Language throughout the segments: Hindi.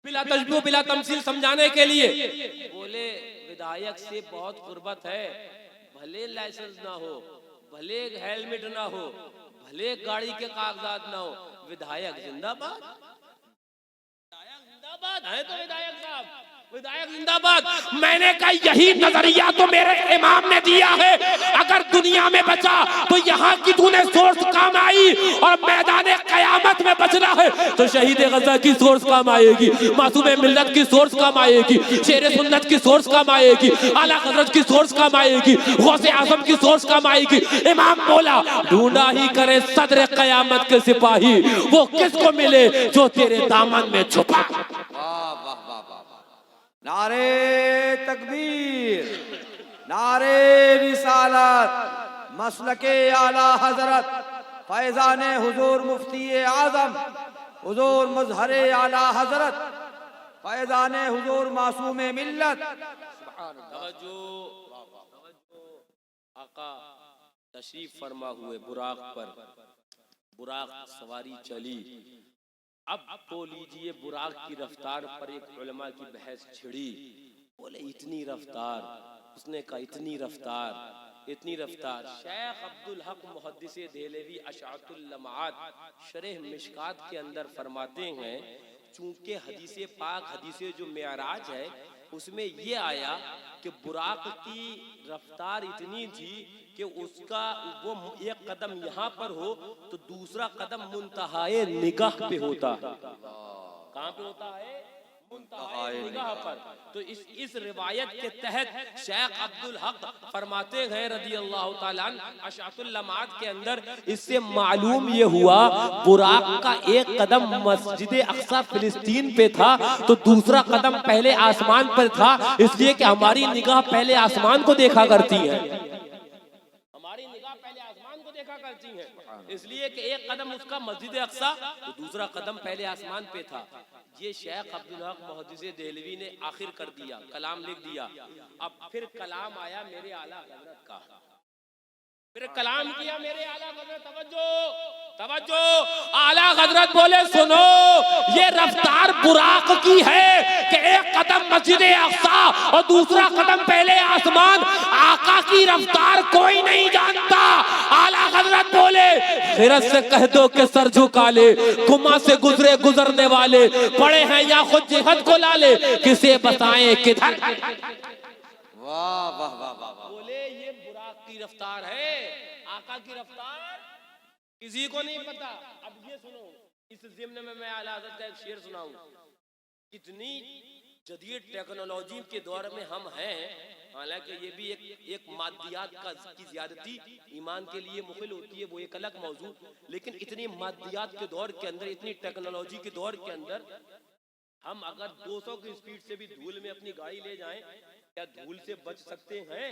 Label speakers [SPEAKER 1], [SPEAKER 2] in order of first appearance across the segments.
[SPEAKER 1] बिला तशबीह बिला तमसील समझाने के लिए बोले विधायक से बहुत कुर्बत है, भले लाइसेंस ना हो, भले हेलमेट ना हो, भले गाड़ी के कागजात ना हो, विधायक जिंदाबाद। विधायक जिंदाबाद है तो विधायक साहब, विधायक जिंदाबाद। मैंने कहा यही नजरिया तो मेरे इमाम ने दिया है, अगर दुनिया में बचा तो यहाँ की तूने सोर्स काम आई, और मैदान कयामत में बचना है तो शहीद गजा की सोर्स काम आएगी, मासूम मिल्लत की सोर्स काम आएगी, शेर सुन्नत की सोर्स काम आएगी, आला हजरत की सोर्स काम आएगी, गौसे आजम की सोर्स काम आएगी। इमाम बोला ढूंढा ही करे सदर कयामत के सिपाही, वो किसको मिले जो तेरे दामन में छुपा।
[SPEAKER 2] नारे तकबीर, नारे रिसालत, मसलके आला हजरत फैजाने हुजूर मुफ्ती आजम हुजूर मजहरे आला हजरत फैजाने हुजूर मासूम मिल्लत।
[SPEAKER 1] तवज्जो आका तशरीफ फरमा हुए बुराक पर, बुराक सवारी चली। अब तो लीजिए बुराक की रफ्तार पर एक उलमा की बहस छिड़ी। बोले इतनी रफ्तार, उसने कहा इतनी रफ्तार, इतनी रफ्तार। शेख अब्दुल हक मुहद्दिसे देहलवी अशाअतुल लमात शरह मिशकात के अंदर फरमाते हैं, चूंकि हदीसे पाक हदीसे जो मेराज है उसमें ये आया कि बुराक की रफ्तार इतनी थी कि उसका वो एक कदम यहाँ पर हो तो दूसरा कदम मुंतहाए निगाह पे होता। कहाँ पे होता है? मुंतहाए निगाह पर। तो इस रिवायत के तहत शेख अब्दुल हक फरमाते हैं रदी अल्लाह ताला अन्हु अशाअतुल लमात के अंदर, इससे मालूम ये हुआ बुराक का एक कदम मस्जिद अक्सा फिलिस्तीन पे था तो दूसरा कदम पहले आसमान पर था, इसलिए कि हमारी निगाह पहले आसमान को देखा करती है, हमारी निगाह पहले आसमान को देखा करती है, इसलिए कि एक कदम उसका मस्जिद अक्सा तो दूसरा कदम पहले आसमान पे था। ये शेख अब्दुल हक मुहद्दिसे देहलवी ने आखिर कर दिया, कलाम लिख दिया। अब फिर कलाम आया मेरे आला हजरत का, फिर कलाम किया मेरे आला हजरत। तवज्जो तवज्जो, आला हजरत बोले सुनो, ये रफ्तार बुराक की है कि एक कदम मस्जिद अक्सा और दूसरा कदम पहले आसमान। आका की रफ्तार कोई नहीं जानता। आला हजरत बोले खिरत से कह दो कि सर झुका ले, गुमा से गुजरे गुजरने वाले पड़े हैं या खुद जिहद को ला ले, किसे बताएं किधर।
[SPEAKER 2] वाह वाह वाह वाह।
[SPEAKER 1] बोले ये बुराक की रफ्तार है, आका की रफ्तार किसी को नहीं पता। अब ये सुनो, इस ज़िम्न में मैं आला हज़रत का एक शेर सुनाऊं। इतनी जदीद टेक्नोलॉजी के दौर में हम हैं, हालांकि ये भी एक मादियात की ज्यादती ईमान के लिए मुखिल होती है, वो एक अलग मौजू। लेकिन इतनी मादियात के दौर के अंदर, इतनी टेक्नोलॉजी के दौर के अंदर हम अगर 200 की स्पीड से भी धूल में अपनी गाड़ी ले जाएं, क्या धूल से बच सकते हैं?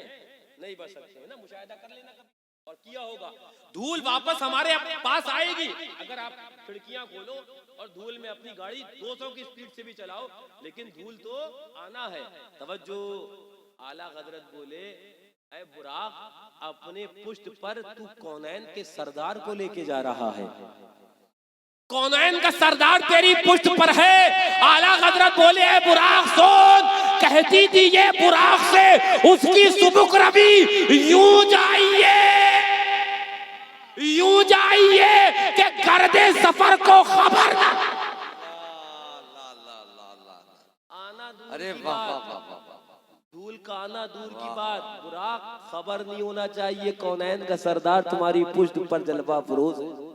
[SPEAKER 1] नहीं बच सकते हैं ना। मुशाहिदा कर लेना कभी, और किया होगा। धूल वापस हमारे पास आएगी अगर आप खिड़कियां खोलो और धूल में अपनी गाड़ी 200 की स्पीड से भी चलाओ, लेकिन धूल तो आना है। तवज्जो, आला हजरत बोले ऐ बुराक, अपने पुष्ट पर तू कौनैन के सरदार को लेके जा रहा है, कौनैन का सरदार तेरी पुष्ट पर है। आला हजरत बोले ऐ बुराक सुन, कहती थी ये बुराक से उसकी सुबुक रवि, यूं जाइए कि गर्दे सफर को खबर ना। आना दूर
[SPEAKER 2] अरे
[SPEAKER 1] की
[SPEAKER 2] वाह
[SPEAKER 1] बात,
[SPEAKER 2] वाह वाह वाह।
[SPEAKER 1] धूल का आना दूर की बात, बुराक खबर नहीं होना चाहिए कौनैन का सरदार तुम्हारी पुष्ट पर जलवा फरोज है।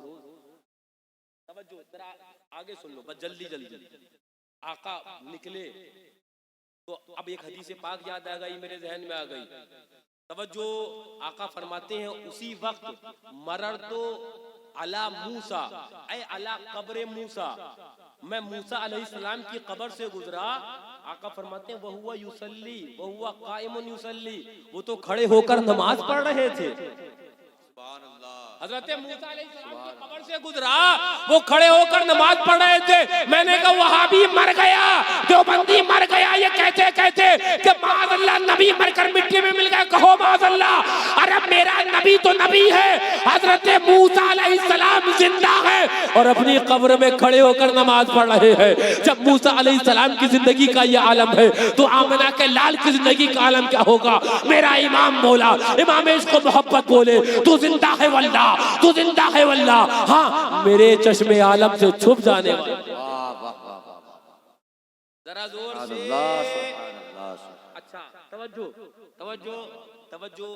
[SPEAKER 1] आगे सुन लो बस, जल्दी जल्दी। आका निकले तो अब एक हदीस पाक याद आ गई, मेरे जहन में आ गई। तवज्जो, आका फरमाते हैं उसी वक्त मरर तो अला मूसा, ऐ अला कब्र मूसा, मैं मूसा अलैहिस्सलाम की कब्र से गुजरा। आका फरमाते हैं वहुवा युसल्ली वहुवा काइमुन युसल्ली, वो तो खड़े होकर नमाज पढ़ रहे थे। हजरत मूसा अलैहिस्सलाम की कब्र से गुजरा, वो खड़े होकर नमाज पढ़ रहे थे। मैंने कहा वहाबी मर गया, देवबंदी मर गया, ये कहते कहते कि माज़अल्लाह नबी मरकर मिट्टी में मिल गया। कहो माज़अल्लाह। अरे मेरा नबी तो नबी है, हजरत मूसा अलैहिस्सलाम जिंदा है और अपनी कब्र में खड़े होकर नमाज पढ़ रहे हैं। जब मूसा अलैहिस्सलाम की जिंदगी का ये आलम है तो आमिना के लाल की जिंदगी का आलम क्या होगा। मेरा इमाम बोला, इमाम इश्क मोहब्बत बोले, तू जिंदा है वल्लाह, तू जिंदा है वल्लाह। हाँ, मेरे चश्मे आलम से छुप जाने वाला। जरा जोर से अच्छा तवज्जो तवज्जो तवज्जो।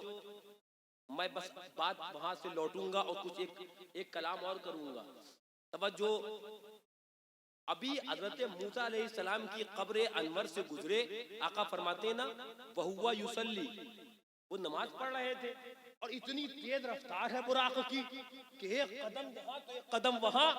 [SPEAKER 1] मैं बस बात वहां से लौटूंगा और कुछ एक कलाम और करूंगा। तवज्जो। अभी हजरत मूसा अलैहिस्सलाम की कब्र अनवर से गुजरे, आका फरमाते ना वहुवा युसल्ली, वो नमाज पढ़ रहे थे और इतनी तेज रफ्तार है बुराक की कि एक कदम यहाँ तो एक कदम वहां।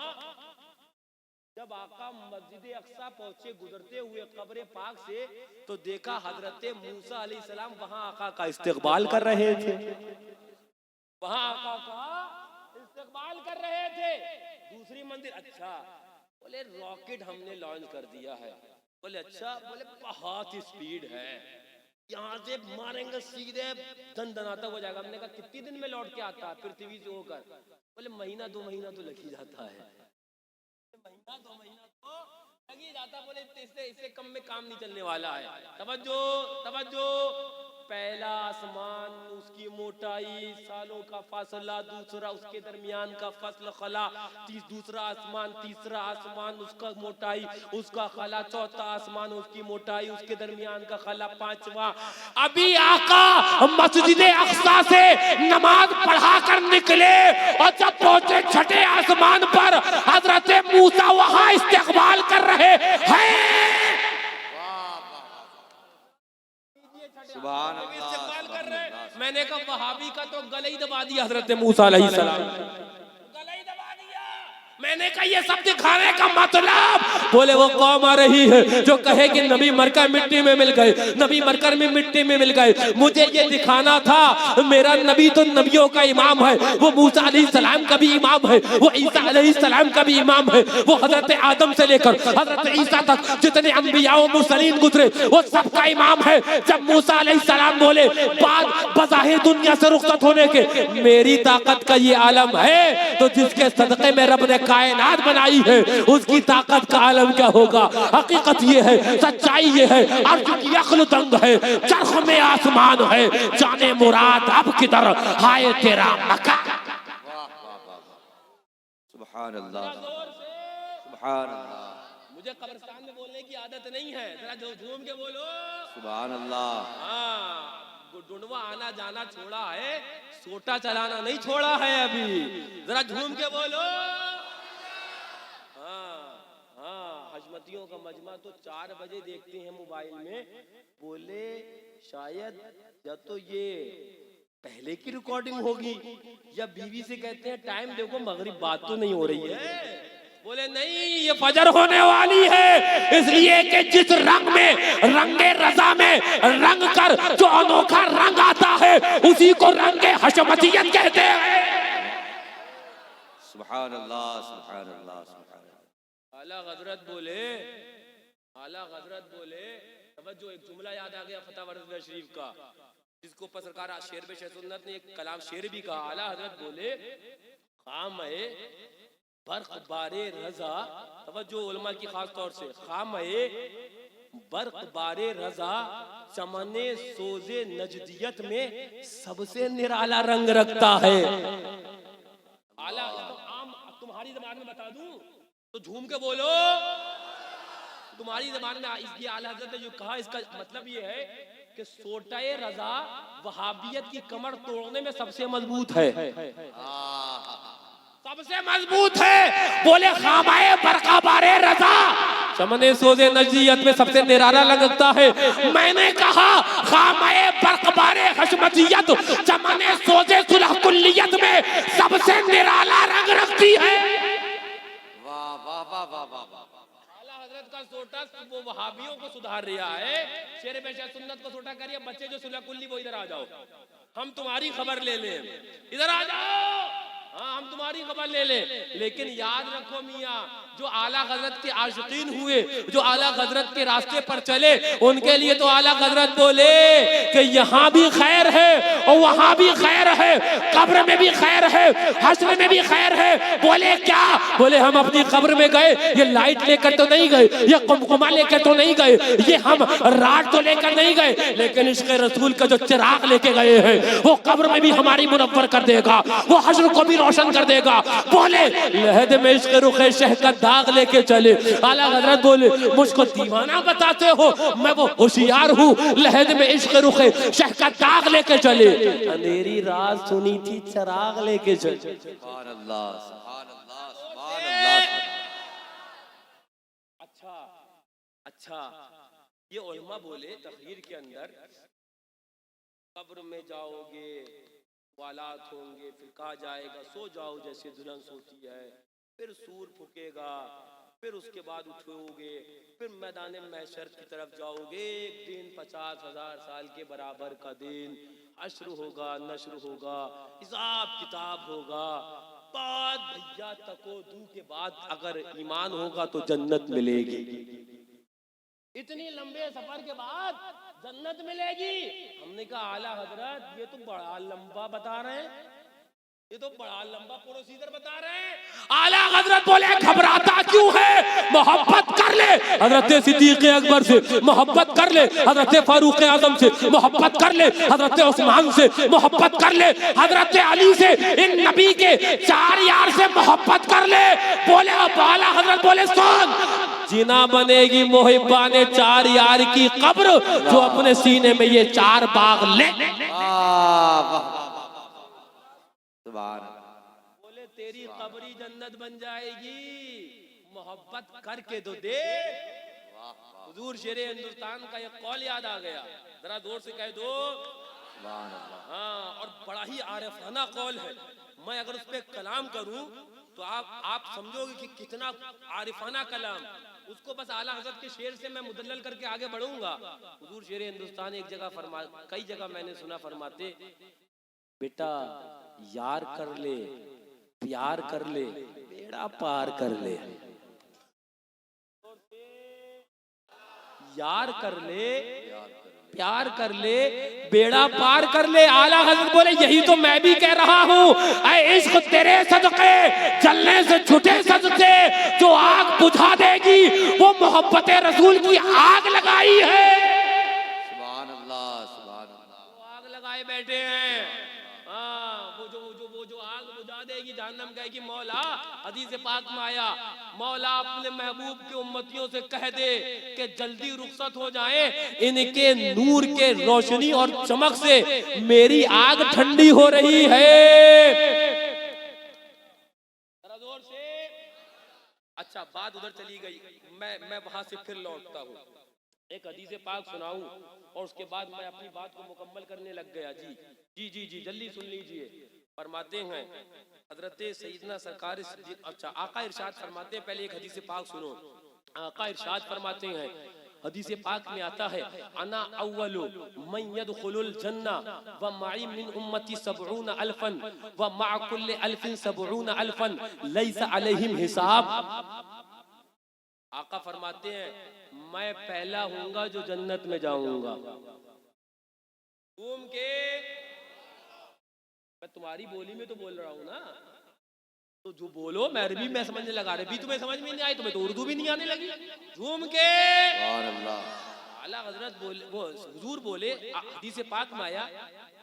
[SPEAKER 1] जब आका मस्जिद अक्सा पहुंचे गुजरते हुए कब्र पाक से, तो देखा हजरत मूसा अलैहिस्सलाम वहां आका का इस्तकबाल कर रहे थे, वहां आका का इस्तकबाल कर रहे थे। दूसरी मंजिल, अच्छा बोले रॉकेट हमने लॉन्च कर दिया है। बोले अच्छा, बोले बहुत स्पीड है, यहाँ से मारेंगे सीधे दनाता हो जाएगा। हमने कहा कितनी दिन में लौट के आता है पृथ्वी से होकर। बोले महीना 2 महीना तो लग ही जाता है, महीना 2 महीना तो लग ही जाता। बोले इससे कम में काम नहीं चलने वाला है। तवज्जो तवज्जो। पहला आसमान उसकी मोटाई सालों का फासला, दूसरा उसके दरमियान का फसल खला, दूसरा आसमान, तीसरा आसमान उसका मोटाई उसका खला, चौथा आसमान उसकी मोटाई उसके दरमियान का खला, पांचवा। अभी आका मस्जिद अक्सा से नमाज पढ़ा कर निकले और जब पहुंचे छठे आसमान पर, हजरत मूसा वहां इस्तकबाल कर रहे हैं। इस्तेमाल कर रहे हैं। मैंने कहा वहाबी का तो गला ही दबा दिया हजरत मूसा अलैहिस्सलाम, गला ही दबा दिया। मैंने कहा ये सब दिखाने का मतलब, बोले वो कौम आ रही है जो कहे कि नबी मरकर मिट्टी में मिल गए, नबी मरकर में मिट्टी में मिल गए। मुझे ये दिखाना था मेरा नबी तो नबियों का इमाम है, वो मूसा अलैहिस्सलाम का भी इमाम है, वो ईसा अलैहिस्सलाम का भी इमाम है, वो हजरत आदम से लेकर हजरत ईसा तक जितने अंबिया और मुरसलीन गुजरे वो सबका इमाम है। जब मूसा अलैहिस्सलाम बोले बाद बज़ाहिर दुनिया से रुखसत होने के, मेरी ताकत का ये आलम है, तो जिसके सदक़े में रब ने कायनात बनाई है उसकी ताकत का आलम क्या होगा। हकीकत ये है, सच्चाई ये है, अर्श की अक्ल तंग है, चरख में आसमान है, जाने मुराद अब किधर हाय तेरा मका।
[SPEAKER 2] सुभान अल्लाह सुभान अल्लाह।
[SPEAKER 1] मुझे कब्रिस्तान में बोलने की आदत नहीं है, जरा झूम के बोलो
[SPEAKER 2] सुभान अल्लाह।
[SPEAKER 1] हाँ, डुंडवा आना जाना छोड़ा है, सोटा चलाना नहीं छोड़ा है अभी, जरा झूम के बोलो। हजमतियों का मजमा तो 4 बजे देखते हैं मोबाइल में। बोले शायद या तो ये पहले की रिकॉर्डिंग होगी या बीवी से कहते हैं टाइम देखो मगरिब बात तो नहीं हो रही है। बोले नहीं, ये फजर होने वाली है, इसलिए कि जिस रंग में रंगे रजा में रंग कर जो अनोखा रंग आता है उसी को रंगे हशमतियत कहते हैं।
[SPEAKER 2] सुभान अल्लाह सुभान अल्लाह सुभान।
[SPEAKER 1] आला हजरत बोले, आला हजरत बोले, तवज्जो, एक जुमला याद आ गया फतह वरद शरीफ का, जिसको ऊपर सरकार शेर पे शेर सुन्नत ने एक कलाम शेर भी कहा। आला हजरत बोले खामे बर्क बारे रजा, तवज्जो उलमा की खास तौर से, खामे बर्क बारे रजा चमने सोजे नजदियत में सबसे निराला रंग रखता है। आला आम तुम्हारी ज़बान में बता दूं तो झूम के बोलो, तुम्हारी ज़बान में ये आला हज़रत ने जो कहा इसका मतलब ये है कि सोटाए रजा वहाबियत की कमर तोड़ने में सबसे मजबूत है, सबसे मजबूत है। बोले खामाए बरका बारे रजा चमने सोजे नजदियत में सबसे निराला लगता है। मैंने कहा खामाए बरकबारे हशमतियत चमने सोजे सुलह कुल्लियत में सबसे निराला रंग रखती है।
[SPEAKER 2] वाह वाह वाह वाह वाह।
[SPEAKER 1] आला हजरत का सोटा वो वहाबियों को सुधार रहा है। शेर पेशा सुन्नत को सोटा करिए, बच्चे जो सुलह कुल्ली वो इधर आ जाओ, हम तुम्हारी खबर ले लें, इधर आ जाओ। हाँ हम तुम्हारी खबर ले ले, लेकिन याद रखो मियाँ, जो आला हजरत के आशिकीन हुए, जो आला हजरत के रास्ते पर चले, उनके लिए तो आला हजरत बोले कि यहाँ भी खैर है और वहाँ भी खैर है, कब्र में भी खैर है, हश्र में भी खैर है। बोले क्या? बोले हम अपनी कब्र में गए, ये लाइट लेकर तो नहीं गए, ये कुमकुमा लेकर तो नहीं गए, ये हम रात तो लेकर नहीं गए, लेकिन इश्क़ रसूल का जो चिराग लेके गए हैं वो कब्र में भी हमारी मुनव्वर कर देगा, वो हश्र को भी रोशन कर देगा। बोले लहद में इश्क़ रुखे शह का दाग लेके चले। आला हजरत बोले मुझको दीवाना बताते हो, मैं वो होशियार हूँ, लहद में इश्क़ रुखे शह का दाग लेके चले। अंधेरी रात सुनी थी चिराग लेके चले।
[SPEAKER 2] सुभान अल्लाह, सुभान अल्लाह, सुभान अल्लाह।
[SPEAKER 1] अच्छा ये उलमा बोले तकरीर के अंदर, कब्र में जाओगे, वालात होंगे, फिर कहा जाएगा सो जाओ जैसे दुल्हन सोती है, फिर सूर फूकेगा, फिर उसके बाद उठोगे, फिर मैदान महशर की तरफ जाओगे, एक दिन 50,000 साल के बराबर का दिन, अश्र होगा, नश्र होगा, हिसाब किताब होगा, बाद भैया तको दू के बाद अगर ईमान होगा तो जन्नत मिलेगी। इतनी लंबे सफर के बाद जन्नत मिलेगी। हमने कहा आला हजरत ये तो बड़ा लंबा बता रहे हैं, ये तो बड़ा लंबा प्रोसीजर बता रहे हैं। आला हजरत बोले घबराता क्यों है, मोहब्बत कर ले हजरत सिद्दीक अकबर से, मोहब्बत कर ले हजरत फारूक आजम से, मोहब्बत कर ले हजरत उस्मान से, मोहब्बत कर ले हजरत अली से, इन नबी के 4 यार से मोहब्बत कर ले। बोले आला हजरत बोले सुन, जिना बनेगी मोहिब्बा ने 4 यार की कब्र, जो अपने सीने में ये 4 बाग ले। बोले तेरी कब्री जन्नत बन जाएगी, मोहब्बत करके तो दे। हुजूर शेरे हिंदुस्तान का ये कौल याद आ गया, जरा जोर से कह दो। हाँ, और बड़ा ही आरिफाना कौल है। मैं अगर उस पर कलाम करूं तो आप समझोगे कि कितना आरिफाना कलाम। उसको बस आला हज़रत के शेर से मैं मुदल्लल करके आगे बढ़ूंगा। हुजूर शेर हिंदुस्तान एक जगह कई जगह मैंने सुना फरमाते, बेटा यार कर ले, प्यार कर ले, बेड़ा पार कर ले। यार कर ले, प्यार कर ले, बेड़ा पार कर ले। आला हज़रत बोले यही तो मैं भी कह रहा हूँ। ऐ इश्क तेरे सदके जलने से छुटे सजते, जो आग बुझा देगी वो मोहब्बत रसूल की आग लगाई है।
[SPEAKER 2] सुभान अल्लाह, सुभान अल्लाह।
[SPEAKER 1] वो आग लगाए बैठे हैं। हाँ, वो जो आग बुझा देगी, जहन्नम कहेगी मौला, हदीस पाक में आया, मौला अपने महबूब के उम्मतियों से कह दे कि जल्दी रुखसत हो जाए, इनके नूर के रोशनी और चमक से मेरी आग ठंडी हो रही है। जरा जोर से। अच्छा बात उधर चली गई, मैं वहां से फिर लौटता हूँ, एक हदीस पाक सुनाऊं और उसके बाद मैं अपनी बात को मुकम्मल करने लग गया। जी जल्दी सुन लीजिए। फरमाते हैं हजरत सैयदना सरकार, अच्छा आका इरशाद फरमाते हैं, पहले एक हदीस पाक सुनो। आका इरशाद फरमाते हैं, हदीस पाक में आता है, अना अव्वलु मन यदखुलुल जन्ना व माई मिन उम्मती 70 अल्फन व मा कुल्लि अल्फिन 70 अल्फन लैसा अलैहिम हिसाब। आका फरमाते हैं मैं पहला हूंगा जो जन्नत में जाऊंगा। घूम के मैं तुम्हारी बोली में तो बोल रहा हूँ ना, तो जो बोलो मैं अरबी में समझने लगा, अरबी तुम्हें समझ में नहीं आई, तुम्हें तो उर्दू भी नहीं आने लगी। झूम के आला हजरत बोले, वो हुजूर बोले, हदीस पाक में आया,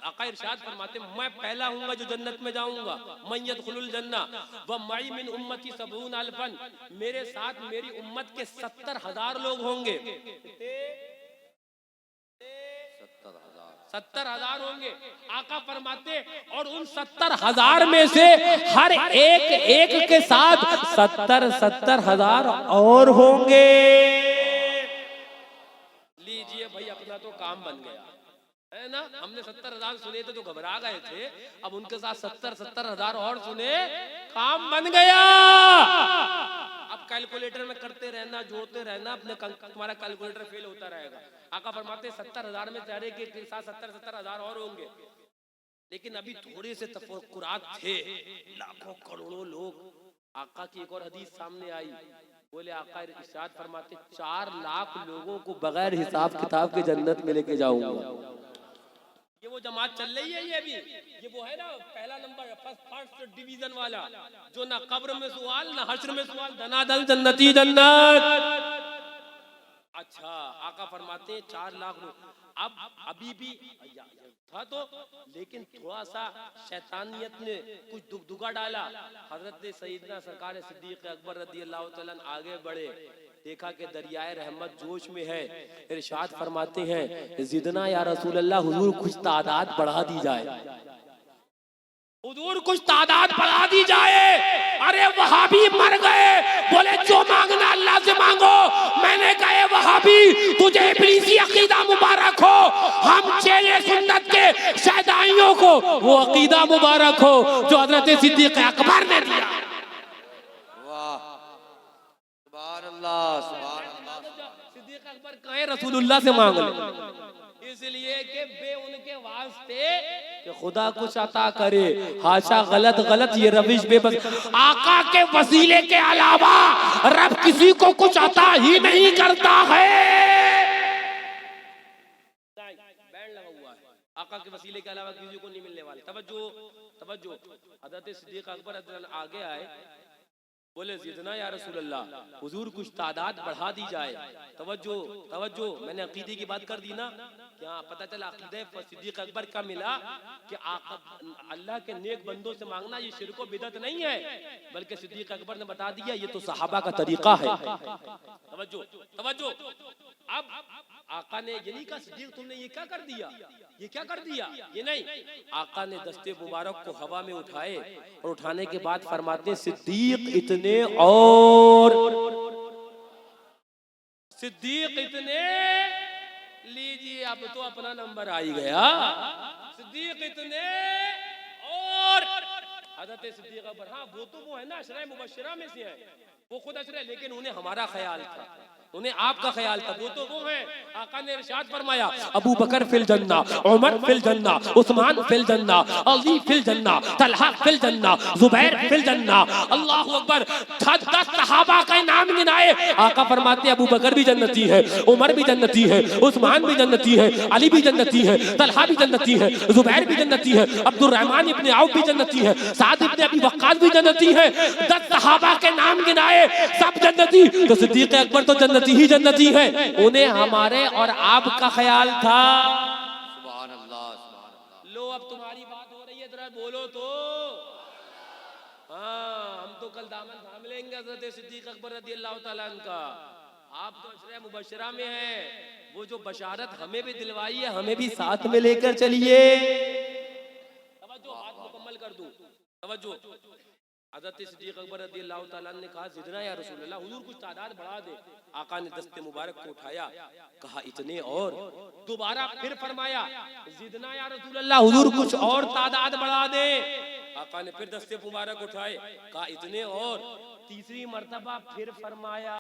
[SPEAKER 1] आका इरशाद फरमाते मैं पहला हूँगा जो जन्नत में जाऊंगा। मन यदखुलुल जन्ना व माई मिन उम्मती 70 अल्फन, मेरे साथ मेरी उम्मत के 70,000 लोग होंगे। 70,000 होंगे। आका फरमाते और उन 70,000 में से हर एक के साथ 70,000 और होंगे। लीजिए भाई, अपना तो काम बन गया है ना। हमने 70,000 सुने थे तो घबरा गए थे, अब उनके साथ 70,000 और सुने, काम बन गया। अब कैलकुलेटर में करते रहना, जोड़ते रहना, अपने तुम्हारा कैलकुलेटर फेल होता रहेगा। आका फरमाते 70,000 में चेहरे के साथ 70,000 और होंगे। लेकिन अभी थोड़े से तफक्कुरात थे, लाखों करोड़ों लोग। आका की एक और हदीस सामने आई, बोले आका इरशाद फरमाते 4 लाख लोगों को बगैर हिसाब किताब के जन्नत में लेके जाऊंगा। ये वो जमात चल रही है, ये वो है ना पहला नंबर फर्स्ट डिवीजन वाला, जो ना कब्र में सवाल ना हश्र में सवाल, धनाधन जन्नती जन्नत। अच्छा, आका फरमाते हैं 4 लाख लोग। अब अभी भी था तो, लेकिन थोड़ा सा शैतानियत ने कुछ दुगदुगा डाला। हजरत सईदना सरकार सिद्दीक अकबर रदियल्लाहु तआला अन्हु आगे बढ़े, देखा कि दरियाए रहमत जोश में है। इरशाद फरमाते हैं जिदना या रसूल अल्लाह, हुजूर कुछ तादाद बढ़ा दी जाए, हुजूर कुछ तादाद बढ़ा दी जाए। अरे वहाबी मर गए, बोले जो मांगना अल्लाह से मांगो। मैंने कहा वहाबी तुझे इब्लीसी अकीदा मुबारक हो, हम चेले सुन्नत के शहदाइयों को वो अकीदा मुबारक हो जो हजरत सिद्दीक अकबर ने दिया।
[SPEAKER 2] वाह, सुभान अल्लाह, सुभान अल्लाह।
[SPEAKER 1] सिद्दीक अकबर कहे रसूलुल्लाह से मांग ले, इसलिए कि बे उनके वास्ते कि खुदा कुछ अता करे। हाशा, गलत गलत ये रविश बेबस। आका के वसीले के अलावा रब किसी को कुछ अता ही नहीं करता है। बैंड लगा हुआ है, आका के वसीले के अलावा किसी को नहीं मिलने वाले। तवज्जो तवज्जो। हजरत सिद्दीक अकबर आगे आए, बोले जिदना या रसूल अल्लाह, हुजूर कुछ तादाद बढ़ा दी जाए। तवज्जो तवज्जो, मैंने अकीदे की बात कर दी ना, क्या पता चला अकीदे सिद्दीक अकबर का मिला कि अल्लाह के नेक बंदों से मांगना ये शिर्क व बिदअत नहीं है, बल्कि सिद्दीक अकबर ने बता दिया ये तो सहाबा का तरीका है। तवज्जो तवज्जो। अब आका ने ये नहीं कहा सिद्दीक तुमने ये क्या कर दिया, ये क्या कर दिया, ये नहीं। आका ने दस्ते मुबारक को हवा में उठाए और उठाने के बाद फरमाते सिद्दीक इतने और सिद्दीक इतने, लीजिए अब तो अपना नंबर आ ही गया। सिद्दीक इतने और हजरत सिद्दीक अकबर, हाँ वो है ना अशरा मुबश्शिरा में से है, वो खुद अशरा, लेकिन उन्हें हमारा ख्याल था, उन्हें आपका ख्याल था। वो है। आका ने इरशाद फरमाया अबू बकर फिल जन्ना, उमर फिल जन्ना, उस्मान फिल जन्ना, अली फिल जन्ना, तलहा फिल जन्ना, जुबैर फिल जन्ना। अल्लाहु अकबर। 10 सहाबा का नाम गिनाए। आका फरमाते अबू बकर भी जन्नती है, उमर भी जन्नती है, उस्मान भी जन्नती है, अली भी जन्नती है, तलहा भी जन्नती है, जुबैर भी जन्नती है, अब्दुर्रहमान इब्ने औफ भी जन्नती है, साद इब्ने अबी वक्कास भी जन्नती है। 10 सहाबा के नाम गिनाए, सब जन्नती। तो सिद्दीक अकबर तो जन्नती ही जन्नती है, उन्हें हमारे और आपका ख्याल था।
[SPEAKER 2] सुभान अल्लाह, सुभान अल्लाह।
[SPEAKER 1] लो अब तुम्हारी बात हो रही है, जरा बोलो तो। हाँ, हम तो कल दामन थाम लेंगे हज़रत सिद्दीक अकबर रज़ियल्लाहु ताला अन्हु का। आप तो अशरा मुबश्शिरा में हैं, वो जो बशारत हमें भी दिलवाई है, हमें भी साथ में लेकर चलिए। तवज्जो, बात मुकम्मल कर दूं। तवज्जो। हज़रत सिद्दीक अकबर रज़ियल्लाहु ताला अन्हु ने कहा जिदना या रसूल अल्लाह, हुजूर कुछ तादाद बढ़ा दे। आका ने दस्ते मुबारक को उठाया, कहा इतने और। दोबारा फिर फरमाया जिदना या रसूल अल्लाह, हुजूर कुछ और तादाद बढ़ा दे। आका ने फिर दस्ते मुबारक उठाए, कहा इतने और। तीसरी मर्तबा फिर फरमाया